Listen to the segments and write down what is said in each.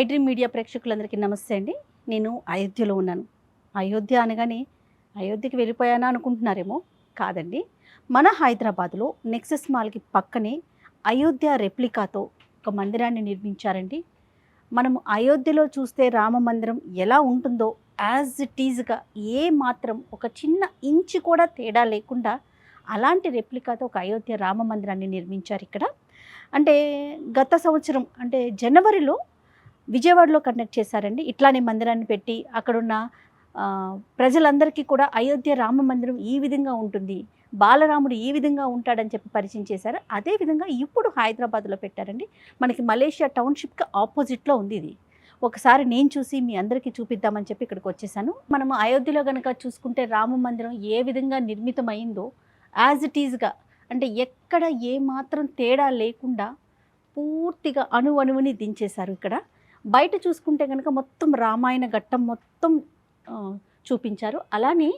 IDream media ప్రేక్షకులందరికీ నమస్తే అండి. నేను అయోధ్యలో ఉన్నాను. అయోధ్య అనగానే అయోధ్యకి వెళ్ళిపోయానా అనుకుంటున్నారేమో, కాదండి. మన హైదరాబాద్లో నెక్సెస్ మాల్కి పక్కనే అయోధ్య రెప్లికాతో ఒక మందిరాన్ని నిర్మించారండి. మనము అయోధ్యలో చూస్తే రామ మందిరం ఎలా ఉంటుందో యాజ్ ఇట్ ఈజ్గా ఏ మాత్రం ఒక చిన్న ఇంచు కూడా తేడా లేకుండా అలాంటి రెప్లికాతో ఒక అయోధ్య రామ మందిరాన్ని నిర్మించారు ఇక్కడ. అంటే గత సంవత్సరం అంటే జనవరిలో విజయవాడలో కండక్ట్ చేశారండి. ఇట్లానే మందిరాన్ని పెట్టి అక్కడున్న ప్రజలందరికీ కూడా అయోధ్య రామ మందిరం ఈ విధంగా ఉంటుంది, బాలరాముడు ఈ విధంగా ఉంటాడని చెప్పి పరిచయం చేశారు. అదేవిధంగా ఇప్పుడు హైదరాబాద్లో పెట్టారండి. మనకి మలేషియా టౌన్షిప్కి ఆపోజిట్లో ఉంది ఇది. ఒకసారి నేను చూసి మీ అందరికీ చూపిద్దామని చెప్పి ఇక్కడికి వచ్చేసాను. మనము అయోధ్యలో కనుక చూసుకుంటే రామ మందిరం ఏ విధంగా నిర్మితమైందో యాజ్ ఇట్ ఈజ్గా, అంటే ఎక్కడ ఏ మాత్రం తేడా లేకుండా పూర్తిగా అణువణువుని దించేశారు. ఇక్కడ బయట చూసుకుంటే కనుక మొత్తం రామాయణ ఘట్టం మొత్తం చూపించారు. అలానే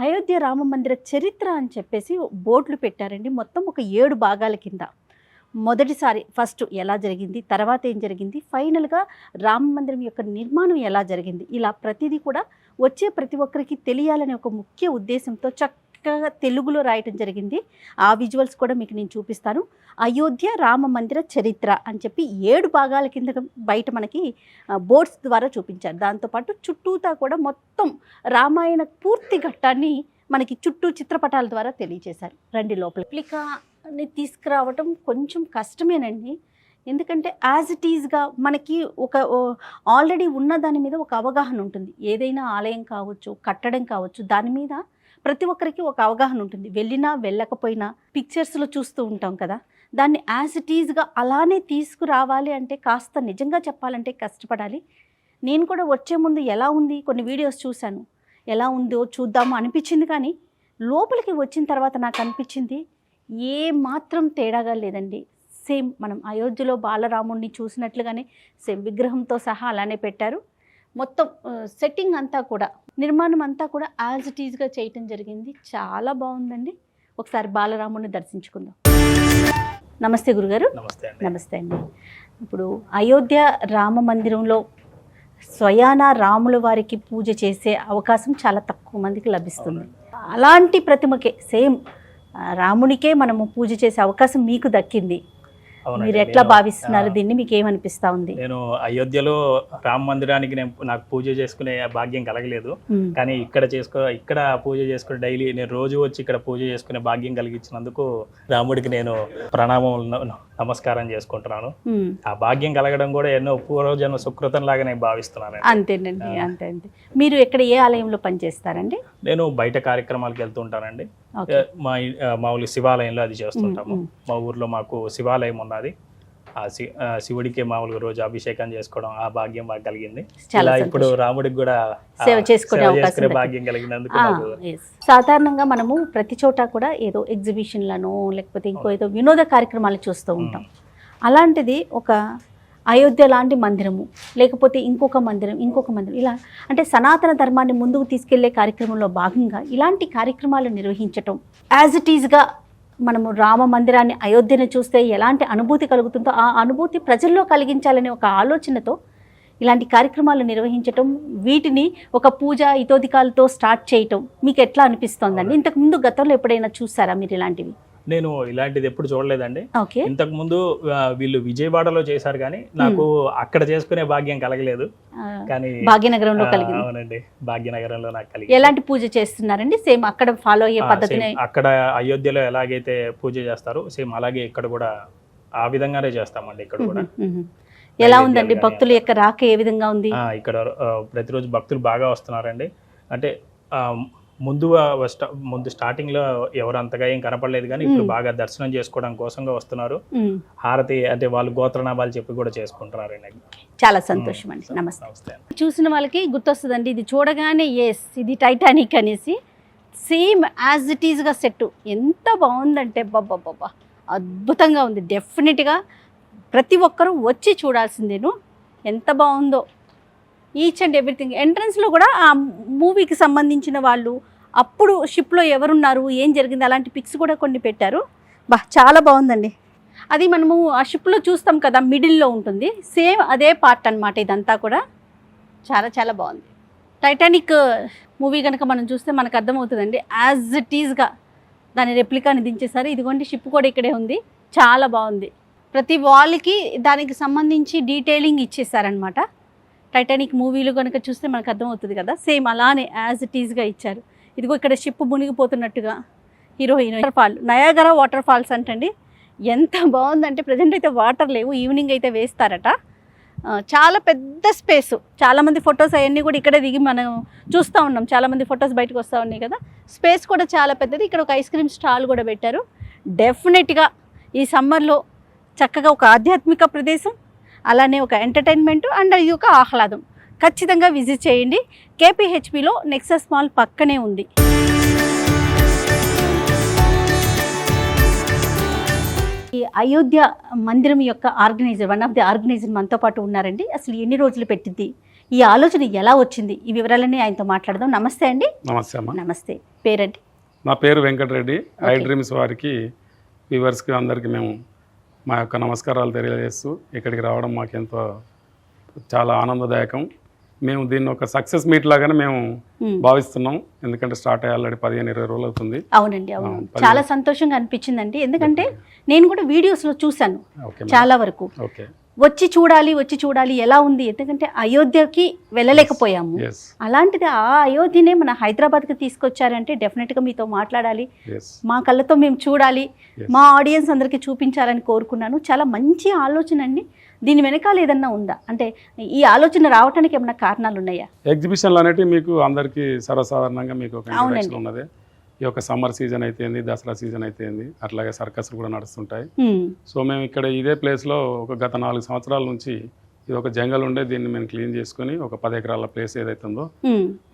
అయోధ్య రామ మందిర చరిత్ర అని చెప్పేసి బోర్డులు పెట్టారండి. మొత్తం ఒక 7 భాగాల కింద మొదటిసారి ఫస్ట్ ఎలా జరిగింది, తర్వాత ఏం జరిగింది, ఫైనల్గా రామ మందిరం యొక్క నిర్మాణం ఎలా జరిగింది, ఇలా ప్రతిదీ కూడా వచ్చే ప్రతి ఒక్కరికి తెలియాలనే ఒక ముఖ్య ఉద్దేశంతో చక్కగా తెలుగులో రాయటం జరిగింది. ఆ విజువల్స్ కూడా మీకు నేను చూపిస్తాను. అయోధ్య రామ మందిర చరిత్ర అని చెప్పి 7 భాగాల కింద బయట మనకి బోర్డ్స్ ద్వారా చూపించారు. దాంతోపాటు చుట్టూతా కూడా మొత్తం రామాయణ పూర్తి ఘట్టాన్ని మనకి చుట్టూ చిత్రపటాల ద్వారా తెలియజేశారు. రండి లోపల. రెప్లికాని తీసుకురావటం కొంచెం కష్టమేనండి. ఎందుకంటే యాజ్ ఇట్ ఈజ్గా మనకి ఒక ఆల్రెడీ ఉన్న దాని మీద ఒక అవగాహన ఉంటుంది. ఏదైనా ఆలయం కావచ్చు, కట్టడం కావచ్చు, దాని మీద ప్రతి ఒక్కరికి ఒక అవగాహన ఉంటుంది. వెళ్ళినా వెళ్ళకపోయినా పిక్చర్స్లో చూస్తూ ఉంటాం కదా, దాన్ని యాజ్ ఇట్ ఈజ్గా అలానే తీసుకురావాలి అంటే కాస్త నిజంగా చెప్పాలంటే కష్టపడాలి. నేను కూడా వచ్చే ముందు ఎలా ఉంది కొన్ని వీడియోస్ చూశాను, ఎలా ఉందో చూద్దాము అనిపించింది. కానీ లోపలికి వచ్చిన తర్వాత నాకు అనిపించింది ఏ మాత్రం తేడాగా లేదండి. సేమ్ మనం అయోధ్యలో బాలరాముడిని చూసినట్లుగానే సేమ్ విగ్రహంతో సహా అలానే పెట్టారు. మొత్తం సెట్టింగ్ అంతా కూడా, నిర్మాణం అంతా కూడా యాజ్ ఇట్ ఈజ్గా చేయటం జరిగింది. చాలా బాగుందండి. ఒకసారి బాలరాముడిని దర్శించుకుందాం. నమస్తే గురుగారు. నమస్తే అండి. ఇప్పుడు అయోధ్య రామ మందిరంలో స్వయాన రాముల వారికి పూజ చేసే అవకాశం చాలా తక్కువ మందికి లభిస్తుంది. అలాంటి ప్రతిమకే సేమ్ రామునికే మనము పూజ చేసే అవకాశం మీకు దక్కింది. మీరు ఎట్లా భావిస్తున్నారు దీన్ని? మీకు ఏమనిపిస్తా ఉంది? నేను అయోధ్యలో రామ మందిరానికి నాకు పూజ చేసుకునే భాగ్యం కలగలేదు. కానీ ఇక్కడ పూజ చేసుకునే డైలీ నేను రోజు వచ్చి ఇక్కడ పూజ చేసుకునే భాగ్యం కలిగించినందుకు రాముడికి నేను ప్రణామం నమస్కారం చేసుకుంటున్నాను. ఆ భాగ్యం కలగడం కూడా ఎన్నో పూర్వజన్మ సుకృతం లాగా నేను భావిస్తున్నాను. అంతేనండి, అంతే. మీరు ఎక్కడ ఏ ఆలయంలో పనిచేస్తారండి? నేను బయట కార్యక్రమాలకు వెళ్తూ ఉంటానండి. మామూలు శివాలయంలో అది చేస్తుంటాము. మా ఊర్లో మాకు శివాలయం ఉన్నది. ఆ శివుడికి మామూలుగా రోజు అభిషేకం చేసుకోవడం ఆ భాగ్యం మాకు కలిగింది. ఇలా ఇప్పుడు రాముడికి కూడా సేవ చేసుకునే భాగ్యం కలిగినందుకు. సాధారణంగా మనము ప్రతి చోట కూడా ఏదో ఎగ్జిబిషన్లను లేకపోతే ఇంకో ఏదో వినోద కార్యక్రమాలు చూస్తూ ఉంటాం. అలాంటిది ఒక అయోధ్య లాంటి మందిరము, లేకపోతే ఇంకొక మందిరం ఇలా అంటే సనాతన ధర్మాన్ని ముందుకు తీసుకెళ్లే కార్యక్రమంలో భాగంగా ఇలాంటి కార్యక్రమాలు నిర్వహించటం, యాజ్ ఇట్ ఈజ్గా మనము రామ మందిరాన్ని అయోధ్యను చూస్తే ఎలాంటి అనుభూతి కలుగుతుందో ఆ అనుభూతి ప్రజల్లో కలిగించాలనే ఒక ఆలోచనతో ఇలాంటి కార్యక్రమాలు నిర్వహించటం, వీటిని ఒక పూజ ఇతోధికాలతో స్టార్ట్ చేయటం మీకు ఎట్లా అనిపిస్తోందండి? ఇంతకుముందు గతంలో ఎప్పుడైనా చూసారా మీరు ఇలాంటివి? నేను ఇలాంటిది ఎప్పుడు చూడలేదండి. ఇంతకు ముందు వీళ్ళు విజయవాడలో చేశారు, కానీ నాకు అక్కడ చేసుకునే భాగ్యం కలగలేదు. కానీ భాగ్యనగరంలో కలిగింది. అవునండి, భాగ్యనగరంలో నాకు కలిగింది. ఎలాంటి పూజ చేస్తున్నారండి? సేమ్ అక్కడ ఫాలో అయ్యే పద్ధతిని అక్కడ అయోధ్యలో ఎలాగైతే పూజ చేస్తారో సేమ్ అలాగే ఇక్కడ కూడా ఆ విధంగానే చేస్తామండి. ఇక్కడ కూడా ఎలా ఉందండి? భక్తుల యొక్క రాక ఏ విధంగా ఉంది? ఇక్కడ ప్రతిరోజు భక్తులు బాగా వస్తున్నారండి. అంటే ముందు స్టార్టింగ్ లో ఎవరు అంతగా ఏం కనపడలేదు, కానీ ఇప్పుడు బాగా దర్శనం చేసుకోవడం కోసంగా వస్తున్నారు. హారతి అంటే వాళ్ళు గోత్రనామాలు చెప్పి కూడా చేసుకుంటున్నారు. చాలా సంతోషం అండి. నమస్తే. చూసిన వాళ్ళకి గుర్తొస్తుందండి, ఇది చూడగానే ఎస్ ఇది టైటానిక్ అనేసి. సేమ్ యాజ్ ఇట్ ఈజ్గా సెట్ ఎంత బాగుందంటే బాబా అద్భుతంగా ఉంది. డెఫినెట్గా ప్రతి ఒక్కరూ వచ్చి చూడాల్సిందేను. ఎంత బాగుందో ఈచ్ అండ్ ఎవ్రీథింగ్. ఎంట్రన్స్లో కూడా ఆ మూవీకి సంబంధించిన వాళ్ళు, అప్పుడు షిప్లో ఎవరున్నారు, ఏం జరిగింది, అలాంటి పిక్స్ కూడా కొన్ని పెట్టారు. చాలా బాగుందండి. అది మనము ఆ షిప్లో చూస్తాం కదా, మిడిల్లో ఉంటుంది, సేమ్ అదే పార్ట్ అన్నమాట ఇదంతా కూడా. చాలా చాలా బాగుంది. టైటానిక్ మూవీ కనుక మనం చూస్తే మనకు అర్థమవుతుందండి, యాజ్ ఇట్ ఈజ్గా దాని రెప్లికాని దించేసారు. ఇదిగోండి షిప్ కూడా ఇక్కడే ఉంది, చాలా బాగుంది. ప్రతి వాల్కి దానికి సంబంధించి డీటెయిలింగ్ ఇచ్చేసారనమాట. టైటానిక్ మూవీలు కనుక చూస్తే మనకు అర్థమవుతుంది కదా, సేమ్ అలానే యాజ్ ఇట్ ఈజ్గా ఇచ్చారు. ఇదిగో ఇక్కడ షిప్ మునిగిపోతున్నట్టుగా heroine. Waterfall, Niagara waterfalls అంటండి. ఎంత బాగుందంటే, ప్రజెంట్ అయితే వాటర్ లేవు, ఈవినింగ్ అయితే వేస్తారట. చాలా పెద్ద స్పేస్, చాలామంది ఫొటోస్ అవన్నీ కూడా ఇక్కడే దిగి మనం చూస్తూ ఉన్నాం. చాలామంది ఫొటోస్ బయటకు వస్తూ ఉన్నాయి కదా. స్పేస్ కూడా చాలా పెద్దది. ఇక్కడ ఒక ఐస్ క్రీమ్ స్టాల్ కూడా పెట్టారు. డెఫినెట్గా ఈ సమ్మర్లో చక్కగా ఒక ఆధ్యాత్మిక ప్రదేశం, అలానే ఒక ఎంటర్టైన్మెంట్ అండ్ ఇది ఒక ఆహ్లాదం. ఖచ్చితంగా విజిట్ చేయండి. కేపీహెచ్పిలో నెక్సస్ మాల్ పక్కనే ఉంది. ఈ అయోధ్య మందిరం యొక్క organiser, one of the organiser మనతో పాటు ఉన్నారండి. అసలు ఎన్ని రోజులు పెట్టింది, ఈ ఆలోచన ఎలా వచ్చింది, ఈ వివరాలన్నీ ఆయనతో మాట్లాడదాం. నమస్తే అండి. నమస్తే అమ్మ. నమస్తే. పేరండి? నా పేరు వెంకటరెడ్డి. ఐ డ్రీమ్స్ వారికి, వ్యూవర్స్కి అందరికీ మేము మా యొక్క నమస్కారాలు తెలియజేస్తూ ఇక్కడికి రావడం మాకు ఎంతో చాలా ఆనందదాయకం. మేము దీన్ని ఒక సక్సెస్ మీట్ లాగానే మేము భావిస్తున్నాం. ఎందుకంటే స్టార్ట్ అయ్యి ఆల్రెడీ 15-20 రోజులు అవుతుంది. అవునండి, అవును. చాలా సంతోషంగా అనిపించిందండి. ఎందుకంటే నేను కూడా వీడియోస్లో చూశాను చాలా వరకు. ఓకే, వచ్చి చూడాలి ఎలా ఉంది. ఎందుకంటే అయోధ్యకి వెళ్ళలేకపోయాము. అలాంటిది ఆ అయోధ్యనే మన హైదరాబాద్కి తీసుకొచ్చారంటే డెఫినెట్గా మీతో మాట్లాడాలి, మా కళ్ళతో మేము చూడాలి, మా ఆడియన్స్ అందరికీ చూపించాలని కోరుకున్నాను. చాలా మంచి ఆలోచన అండి. దీని వెనకాల ఏదన్నా ఉందా, అంటే ఈ ఆలోచన రావడానికి ఏమైనా కారణాలు ఉన్నాయా? ఎగ్జిబిషన్లు అనేవి మీకు అందరికీ సర్వసాధారణంగా మీకు ఒక ఇంట్రడక్షన్ ఉన్నది. ఈ యొక్క సమ్మర్ సీజన్ అయితేంది, దసరా సీజన్ అయితేంది, అట్లాగే సర్కస్లు కూడా నడుస్తుంటాయి. సో మేము ఇక్కడ ఇదే ప్లేస్లో ఒక గత 4 సంవత్సరాల నుంచి ఇది ఒక జంగల్ ఉండే, దీన్ని మేము క్లీన్ చేసుకుని ఒక 10 ఎకరాల ప్లేస్ ఏదైతుందో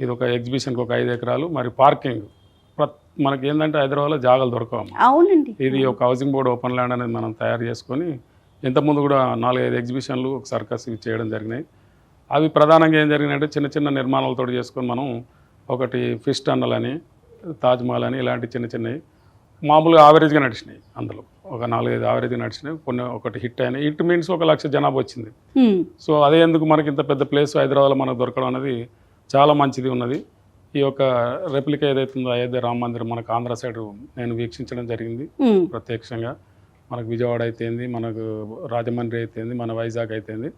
ఇది ఒక ఎగ్జిబిషన్కి ఒక 5 ఎకరాలు, మరి పార్కింగ్. మనకి ఏంటంటే హైదరాబాద్లో జాగాలు దొరకవు. అవునండి. ఇది ఒక హౌసింగ్ బోర్డు ఓపెన్ ల్యాండ్ అనేది మనం తయారు చేసుకొని ఇంతకుముందు కూడా 4-5 ఎగ్జిబిషన్లు, ఒక సర్కస్ ఇవి చేయడం జరిగినాయి. అవి ప్రధానంగా ఏం జరిగినాయంటే చిన్న చిన్న నిర్మాణాలతో చేసుకొని మనం ఒకటి ఫిష్ టన్నల్ అని, తాజ్మహల్ అని ఇలాంటి చిన్న చిన్నవి మామూలుగా యావరేజ్గా నడిచినాయి. అందులో ఒక 4-5 యావరేజ్గా నడిచినాయి. కొన్ని ఒకటి హిట్ అయినాయి. హిట్ మీన్స్ 1 లక్ష జనాభా వచ్చింది. సో అదే ఎందుకు మనకి ఇంత పెద్ద ప్లేస్ హైదరాబాద్లో మనకు దొరకడం అనేది చాలా మంచిది ఉన్నది. ఈ యొక్క రెప్లికా ఏదైతుందో అయోధ్య రామ మందిరం మనకు ఆంధ్ర సైడ్ నేను వీక్షించడం జరిగింది ప్రత్యక్షంగా. మనకు విజయవాడ అయితేంది, మనకు రాజమండ్రి అయితేంది, మన వైజాగ్ అయితేంది.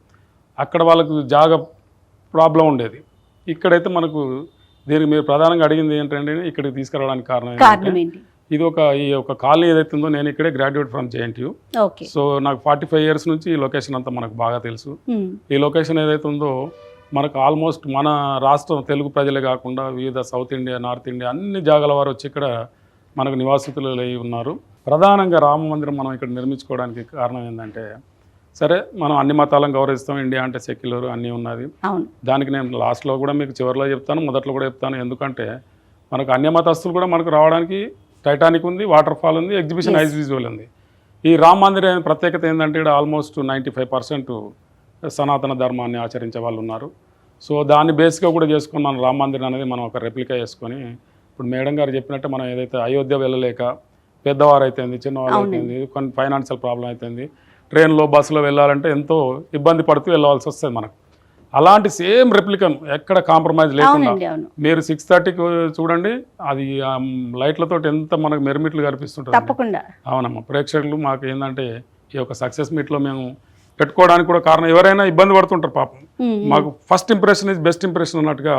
అక్కడ వాళ్ళకు జాగా ప్రాబ్లం ఉండేది. ఇక్కడైతే మనకు దీనికి మీరు ప్రధానంగా అడిగింది ఏంటంటే ఇక్కడికి తీసుకురావడానికి కారణం ఇది ఈ యొక్క కాలనీ ఏదైతుందో, నేను ఇక్కడే గ్రాడ్యుయేట్ ఫ్రమ్ జేఎన్టీయూ. సో నాకు 45 years నుంచి ఈ లొకేషన్ అంతా మనకు బాగా తెలుసు. ఈ లొకేషన్ ఏదైతే ఉందో మనకు ఆల్మోస్ట్ మన రాష్ట్రం తెలుగు ప్రజలే కాకుండా వివిధ సౌత్ ఇండియా, నార్త్ ఇండియా అన్ని జాగాల వారు వచ్చి ఇక్కడ మనకు నివాసితులు అయి ఉన్నారు. ప్రధానంగా రామ మందిరం మనం ఇక్కడ నిర్మించుకోవడానికి కారణం ఏంటంటే, సరే మనం అన్ని మతాలను గౌరవిస్తాం, ఇండియా అంటే సెక్యులర్ అన్నీ ఉన్నది. దానికి నేను లాస్ట్లో కూడా మీకు చివరిలో చెప్తాను, మొదట్లో కూడా చెప్తాను. ఎందుకంటే మనకు అన్య మతస్థులు కూడా మనకు రావడానికి టైటానిక్ ఉంది, వాటర్ ఫాల్ ఉంది, ఎగ్జిబిషన్ ఐస్ విజువల్ ఉంది. ఈ రామ మందిరం ప్రత్యేకత ఏంటంటే ఇక్కడ ఆల్మోస్ట్ 95% సనాతన ధర్మాన్ని ఆచరించే వాళ్ళు ఉన్నారు. సో దాన్ని బేస్గా కూడా చేసుకొని మన రామ మందిరం అనేది మనం ఒక రెప్లికా చేసుకొని, ఇప్పుడు మేడం గారు చెప్పినట్టు మనం ఏదైతే అయోధ్య వెళ్ళలేక పెద్దవారు అయితేంది, చిన్నవాళ్ళు అయితేంది, కొన్ని ఫైనాన్షియల్ ప్రాబ్లం అయితేంది, ట్రైన్లో బస్సులో వెళ్ళాలంటే ఎంతో ఇబ్బంది పడుతూ వెళ్ళవలసి వస్తుంది మనకు. అలాంటి సేమ్ రెప్లికన్ ఎక్కడ కాంప్రమైజ్ లేకుండా మీరు 6:30కి చూడండి, అది లైట్లతో ఎంత మనకు మెరుమిట్లు కనిపిస్తుంటుంది. అవునమ్మా, ప్రేక్షకులు మాకు ఏంటంటే ఈ యొక్క సక్సెస్ మీట్లో మేము పెట్టుకోవడానికి కూడా కారణం, ఎవరైనా ఇబ్బంది పడుతుంటారు పాపం. మాకు first impression is best impression అన్నట్టుగా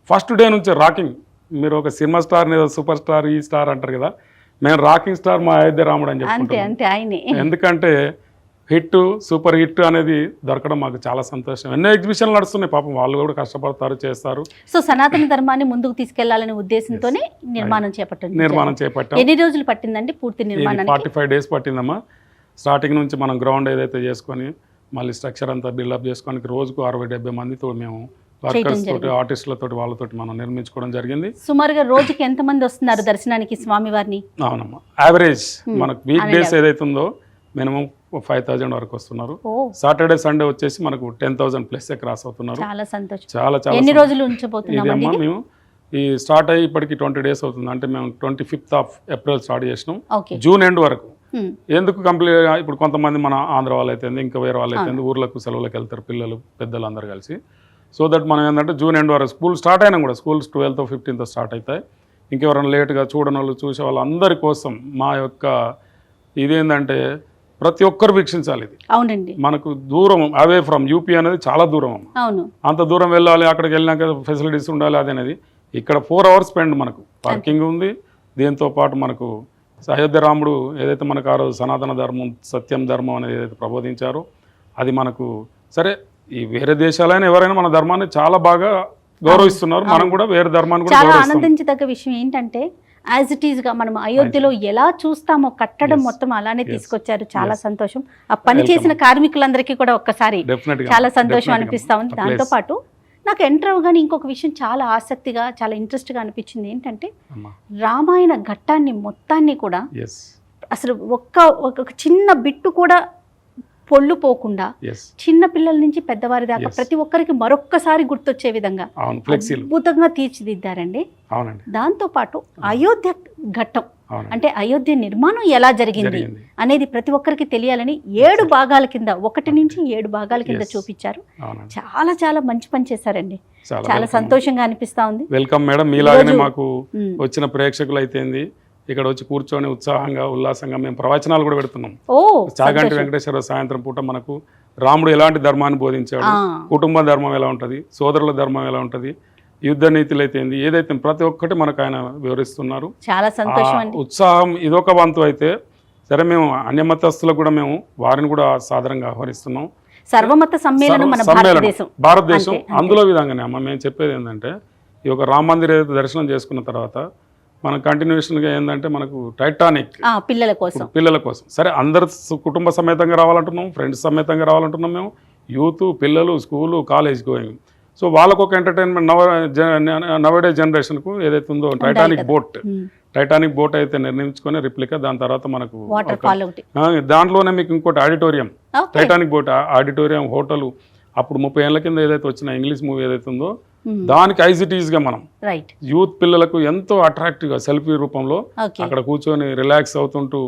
ఫస్ట్ డే నుంచి రాకింగ్. మీరు ఒక సినిమా స్టార్, సూపర్ స్టార్, ఈ స్టార్ అంటారు కదా, మేము రాకింగ్ స్టార్ మా అయోధ్య రాముడు అని చెప్పుకుంటాం. ఎందుకంటే హిట్, సూపర్ హిట్ అనేది దొరకడం మాకు చాలా సంతోషం. ఎన్నో ఎగ్జిబిషన్లు నడుస్తున్నాయి, పాపం వాళ్ళు కూడా కష్టపడతారు, చేస్తారు. సో సనాతన ధర్మాన్ని ముందుకు తీసుకెళ్లాలనే ఉద్దేశంతోనే నిర్మాణం చేపట్టాం. ఎన్ని రోజులు పట్టిందండి పూర్తి నిర్మాణం? 45 days పట్టిందమ్మా. స్టార్టింగ్ నుంచి మనం గ్రౌండ్ ఏదైతే చేసుకొని మళ్ళీ స్ట్రక్చర్ అంతా బిల్డప్ చేసుకోవడానికి రోజుకు 60-70 మందితో మేము వర్కర్స్ తోటి, ఆర్టిస్టులతో, వాళ్ళతోటి మనం నిర్మించుకోవడం జరిగింది. సుమారుగా రోజుకి ఎంత మంది వస్తున్నారు దర్శనానికి స్వామివారిని? అవునమ్మా, యావరేజ్ మనకు వీక్ డేస్ ఏదైతుందో మినిమం 5,000 వరకు వస్తున్నారు. సాటర్డే సండే వచ్చేసి మనకు 10,000+ క్రాస్ అవుతున్నారు. చాలా సంతోషం. చాలా ఎన్ని రోజులు ఉంచబోతున్నాం? మేము ఈ స్టార్ట్ అయ్యి ఇప్పటికి 20 days అవుతుంది. అంటే మేము 25th of April స్టార్ట్ చేసినాం, జూన్ ఎండ్ వరకు. ఎందుకు కంప్లీట్ ఇప్పుడు కొంతమంది మన ఆంధ్ర వాళ్ళు అయితే ఇంకా వేరే వాళ్ళు అయితే ఊర్లకు సెలవులకు వెళ్తారు పిల్లలు పెద్దలు అందరు కలిసి. సో దట్ మనం ఏంటంటే జూన్ ఎండ్ వరకు స్కూల్ స్టార్ట్ అయినా కూడా స్కూల్స్ 12th 15th స్టార్ట్ అవుతాయి. ఇంకెవరైనా లేట్గా చూడని వాళ్ళు చూసే వాళ్ళు అందరి కోసం మా యొక్క ఇదేంటంటే ప్రతి ఒక్కరు వీక్షించాలి. ఇది అవునండి, మనకు దూరం అవే ఫ్రమ్ యూపీ అనేది చాలా దూరం అమ్మ. అవును, అంత దూరం వెళ్ళాలి, అక్కడికి వెళ్ళినాక ఫెసిలిటీస్ ఉండాలి. అదనేది ఇక్కడ 4 hours స్పెండ్ మనకు పార్కింగ్ ఉంది. దీంతో పాటు మనకు అయోధ్య రాముడు ఏదైతే మనకు ఆ రోజు సనాతన ధర్మం సత్యం ధర్మం అనేది ఏదైతే ప్రబోధించారో అది మనకు సరే ఈ వేరే దేశాలైనా ఎవరైనా మన ధర్మాన్ని చాలా బాగా గౌరవిస్తున్నారు. మనం కూడా వేరే ధర్మాన్ని కూడా చాలా ఆనందించదగ్గ విషయం ఏంటంటే యాజ్ ఇట్ ఈస్ గా మనం అయోధ్యలో ఎలా చూస్తామో కట్టడం మొత్తం అలానే తీసుకొచ్చారు. చాలా సంతోషం. ఆ పని చేసిన కార్మికులందరికీ కూడా ఒక్కసారి చాలా సంతోషం అనిపిస్తా ఉంది. దాంతో పాటు నాకు ఎంటర్ అవగానే ఇంకొక విషయం చాలా ఆసక్తిగా చాలా ఇంట్రెస్ట్గా అనిపించింది ఏంటంటే రామాయణ ఘట్టాన్ని మొత్తాన్ని కూడా అసలు ఒక చిన్న బిట్టు కూడా పొల్లు పోకుండా చిన్న పిల్లల నుంచి పెద్దవారి దాకా ప్రతి ఒక్కరికి మరొక్కసారి గుర్తొచ్చే విధంగా అద్భుతంగా తీర్చిదిద్దారండి. దాంతో పాటు అయోధ్య ఘట్టం అంటే అయోధ్య నిర్మాణం ఎలా జరిగింది అనేది ప్రతి ఒక్కరికి తెలియాలని 7 భాగాల కింద 1 నుంచి 7 భాగాల కింద చూపించారు. చాలా చాలా మంచి పని చేశారండి. చాలా సంతోషంగా అనిపిస్తా ఉంది. Welcome madam. మీలాగనే మాకు వచ్చిన ప్రేక్షకులు అయితేంది ఇక్కడ వచ్చి కూర్చొని ఉత్సాహంగా ఉల్లాసంగా మేము ప్రవచనాలు కూడా పెడుతున్నాం. చాగంటి వెంకటేశ్వర సాయంత్రం పూట మనకు రాముడు ఎలాంటి ధర్మాన్ని బోధించాడు, కుటుంబ ధర్మం ఎలా ఉంటుంది, సోదరుల ధర్మం ఎలా ఉంటుంది, యుద్ధ నీతులు అయితే ఏదైతే ప్రతి ఒక్కటి మనకు ఆయన వివరిస్తున్నారు. చాలా సంతోషం. ఉత్సాహం ఇదొక వంతు అయితే సరే మేము అన్యమతస్తులకు కూడా మేము వారిని కూడా సాదరంగా ఆహ్వానిస్తున్నాం. సర్వమత సమ్మేళనం మన భారతదేశం అందులో విధంగానే అమ్మ మేము చెప్పేది ఏంటంటే ఈ యొక్క రామ మందిర్ ఏదైతే దర్శనం చేసుకున్న తర్వాత మన కంటిన్యూషన్గా ఏంటంటే మనకు టైటానిక్ పిల్లల కోసం సరే అందరు కుటుంబ సమేతంగా రావాలంటున్నాం, ఫ్రెండ్స్ సమేతంగా రావాలంటున్నాం. మేము యూత్ పిల్లలు స్కూలు కాలేజ్ గోయింగ్. సో వాళ్ళకు ఒక ఎంటర్టైన్మెంట్ నవడే జనరేషన్కు ఏదైతే ఉందో టైటానిక్ బోట్ అయితే నిర్మించుకొని రిప్లికా దాని తర్వాత మనకు దాంట్లోనే మీకు ఇంకోటి auditorium Titanic boat auditorium hotel అప్పుడు 30 ఏళ్ల కింద ఏదైతే వచ్చిన ఇంగ్లీష్ మూవీ ఏదైతే ఉందో దానికి ఐజిటీస్గా మనం యూత్ పిల్లలకు ఎంతో అట్రాక్టివ్గా సెల్ఫీ రూపంలో అక్కడ కూర్చొని రిలాక్స్ అవుతుంటూ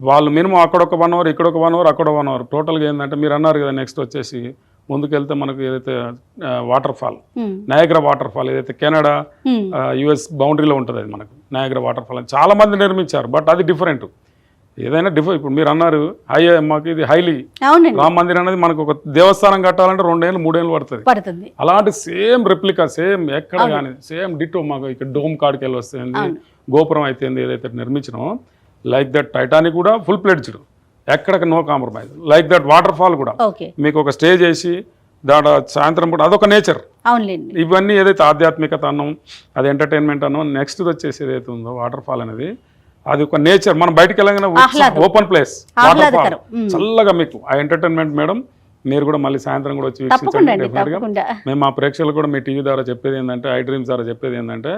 వాళ్ళు మినిమం అక్కడొక 1 hour ఇక్కడొక 1 hour అక్కడ 1 hour టోటల్గా ఏంటంటే మీరు అన్నారు కదా నెక్స్ట్ వచ్చేసి ముందుకెళ్తే మనకు ఏదైతే water fall Niagara water fall ఏదైతే కెనడా యుఎస్ బౌండరీలో ఉంటుంది అది మనకు నయాగ్రా వాటర్ ఫాల్ చాలా మంది నిర్మించారు. బట్ అది డిఫరెంట్ ఏదైనా ఇప్పుడు మీరు అన్నారు మాకు ఇది హైలీ రామ మందిర్ అనేది మనకు ఒక దేవస్థానం కట్టాలంటే 2 ఏళ్ళు 3 ఏళ్ళు పడుతుంది. అలాంటి సేమ్ రెప్లికా సేమ్ ఎక్కడ కానీ సేమ్ డిటో మాకు ఇక్కడ డోమ్ కాడికి వెళ్ళి వస్తుంది గోపురం అయితే ఏదైతే నిర్మించినో లైక్ దట్ టైటానిక్ కూడా ఫుల్ ప్లేడ్జ్డ్ ఎక్కడికి no compromise like that waterfall కూడా మీకు ఒక స్టే చేసి దాంట్లో సాయంత్రం పూట అదొక నేచర్. ఇవన్నీ ఏదైతే ఆధ్యాత్మికత అన్నాం అది ఎంటర్టైన్మెంట్ అన్నాం నెక్స్ట్ వచ్చేసి ఏదైతే ఉందో వాటర్ ఫాల్ అనేది అది ఒక నేచర్. మనం బయటకు వెళ్ళగానే ఓపెన్ ప్లేస్ వాటర్ ఫాల్ చల్లగా మీకు ఆ ఎంటర్టైన్మెంట్ మేడం మీరు కూడా మళ్ళీ సాయంత్రం కూడా వచ్చి వీక్షించండి. డెఫినెట్గా మేము మా ప్రేక్షకులు కూడా మీ టీవీ ద్వారా చెప్పేది ఏంటంటే ఐ డ్రీమ్స్ ద్వారా చెప్పేది ఏంటంటే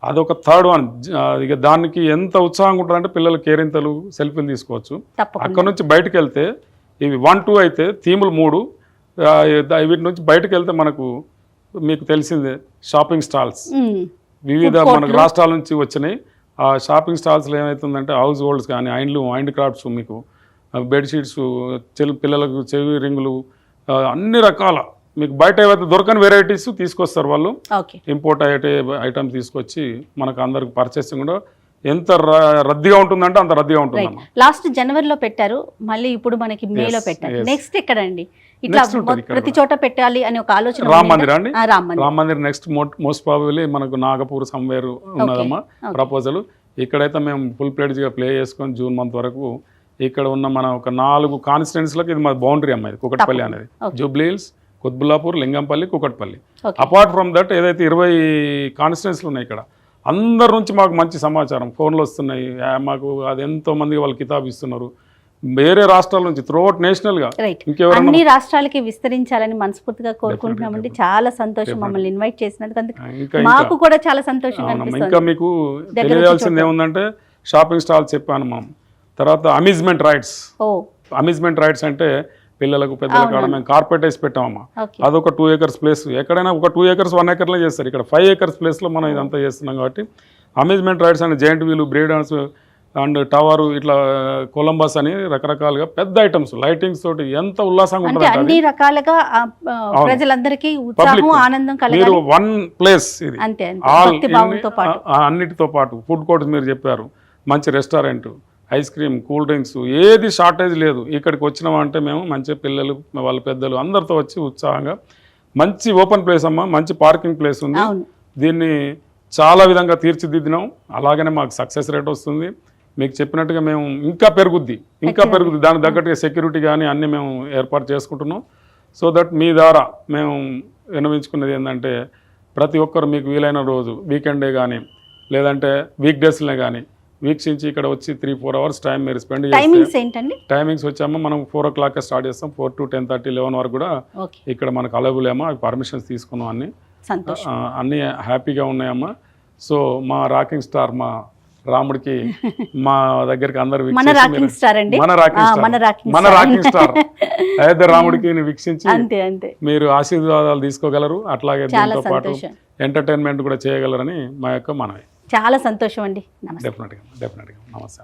అదొక థర్డ్ వన్. ఇక దానికి ఎంత ఉత్సాహంగా ఉంటుందంటే పిల్లలు కేరింతలు సెల్ఫీలు తీసుకోవచ్చు. అక్కడ నుంచి బయటకు వెళ్తే ఇవి 1, 2 అయితే థీములు 3 వీటి నుంచి బయటకు వెళ్తే మనకు మీకు తెలిసిందే షాపింగ్ స్టాల్స్ వివిధ మనకు రాష్ట్రాల నుంచి వచ్చినాయి. ఆ షాపింగ్ స్టాల్స్లో ఏమవుతుందంటే హౌస్ హోల్డ్స్ కానీ హ్యాండ్ క్రాఫ్ట్స్ మీకు బెడ్షీట్స్ పిల్లలకు చెవి రింగులు అన్ని రకాల మీకు బయట ఏవైతే దొరకని వెరైటీస్ తీసుకొస్తారు వాళ్ళు ఇంపోర్ట్ అయ్యే ఐటమ్ తీసుకొచ్చి మనకు అందరికి పర్చేసింగ్ కూడా ఎంత రద్దీగా ఉంటుందంటే అంత రద్దీగా ఉంటుంది. లాస్ట్ జనవరిలో పెట్టారు, మళ్ళీ ఇప్పుడు మనకి మేలో పెట్టారు. నెక్స్ట్ ఎక్కడండి ఇట్లా ప్రతి చోట పెట్టాలి అని ఒక ఆలోచన? రామ మందిర్ అండి. Rama Mandir next most probably మనకు నాగపూర్ సమ్వేర్ ఉన్నదమ్మా ప్రపోజల్. ఇక్కడైతే మేము ఫుల్ ప్లేడ్జ్గా ప్లే చేసుకొని జూన్ మంత్ వరకు ఇక్కడ ఉన్న మన ఒక 4 కాన్స్టిట్యున్సీలకు ఇది మా బౌండరీ అమ్మాయి కుకట్పల్లి అనేది Jubilee Hills Quthbullapur Lingampally Kukatpally. Apart from that ఏదైతే 20 కాన్స్టిట్యున్సీలు ఉన్నాయి ఇక్కడ అందరి నుంచి మాకు మంచి సమాచారం ఫోన్లు వస్తున్నాయి. మాకు అది ఎంతో మంది వాళ్ళు కితాబ్ ఇస్తున్నారు వేరే రాష్ట్రాల నుంచి త్రూఅవుట్ నేషనల్గా అన్ని రాష్ట్రాలకి విస్తరించాలని మనస్ఫూర్తిగా కోరుకుంటున్నామండి. చాలా సంతోషం మమ్మల్ని ఇన్వైట్ చేసినందుకు మాకు కూడా చాలా సంతోషంగా అనిపిస్తుంది. ఇంకా మీకు తెలియాల్సింది ఏముందంటే షాపింగ్ స్టాల్ చెప్పాను మనం. తర్వాత అమ్యూజ్మెంట్ రైడ్స్ అంటే పిల్లలకు పెద్దల కాడ మేము కార్పెట్ వేసి పెట్టామమ్మా. అదొక 2 acres ప్లేస్ ఎక్కడైనా ఒక 2 acres 1 acre చేస్తారు. ఇక్కడ 5 acres ప్లేస్లో మనం ఇదంతా చేస్తున్నాం కాబట్టి అమ్యూజ్మెంట్ రైడ్స్ అంటే giant wheel break dance and tower ఇట్లా కొలంబస్ అని రకరకాలుగా పెద్ద ఐటమ్స్ లైటింగ్స్ తోటి ఎంత ఉల్లాసంగా అంటే ఉంటుంది అన్ని రకాలుగా ప్రజలందరికీ ఉత్సాహం Public. ఆనందం మీరు కలగాలి. వన్ ప్లేస్ ఇది అంతే అంతే. ఆల్ భక్తి భావంతో పాటు అన్నిటితో పాటు ఫుడ్ కోర్ట్స్ మీరు చెప్పారు, మంచి restaurant, ice cream, cool drinks, ఏది షార్టేజ్ లేదు. ఇక్కడికి వచ్చినామంటే మేము మంచి పిల్లలు వాళ్ళ పెద్దలు అందరితో వచ్చి ఉత్సాహంగా మంచి ఓపెన్ ప్లేస్ అమ్మా, మంచి పార్కింగ్ ప్లేస్ ఉంది. అవును. దీన్ని చాలా విధంగా తీర్చిదిద్దినాం. అలాగనే మాకు సక్సెస్ రేట్ వస్తుంది. మీకు చెప్పినట్టుగా మేము ఇంకా పెరుగుద్ది. దానికి తగ్గట్టుగా సెక్యూరిటీ కానీ అన్నీ మేము ఏర్పాటు చేసుకుంటున్నాం. సో దట్ మీ ద్వారా మేము విన్నవించుకున్నది ఏంటంటే ప్రతి ఒక్కరు మీకు వీలైన రోజు వీకెండే కానీ లేదంటే వీక్ డేస్లే కానీ వీక్షించి ఇక్కడ వచ్చి 3-4 అవర్స్ టైం మీరు స్పెండ్ చేస్తే టైమింగ్స్ ఏంటండి? టైమింగ్స్ వచ్చామో మనం 4 o'clock స్టార్ట్ చేస్తాం. 4 to 10:30, 11 వరకు కూడా ఓకే, ఇక్కడ మనకు అవైలబుల్ ఏమో అవి పర్మిషన్స్ తీసుకున్నాం. సంతోషం. అన్నీ హ్యాపీగా ఉన్నాయమ్మా. సో మా రాకింగ్ స్టార్ మా రాముడికి మా దగ్గరికి అందరు మన రాకింగ్ స్టార్ అండి, మన రాకింగ్ స్టార్ అయోధ్య రాముడికి వీక్షించి అంతే అంతే మీరు ఆశీర్వాదాలు తీసుకోగలరు. అట్లాగే చాలా దీంతో పాటు సంతోషం. ఎంటర్టైన్మెంట్ కూడా చేయగలరని మా యొక్క మనవి. చాలా సంతోషం అండి. నమస్తే. డెఫినెట్గా నమస్తే.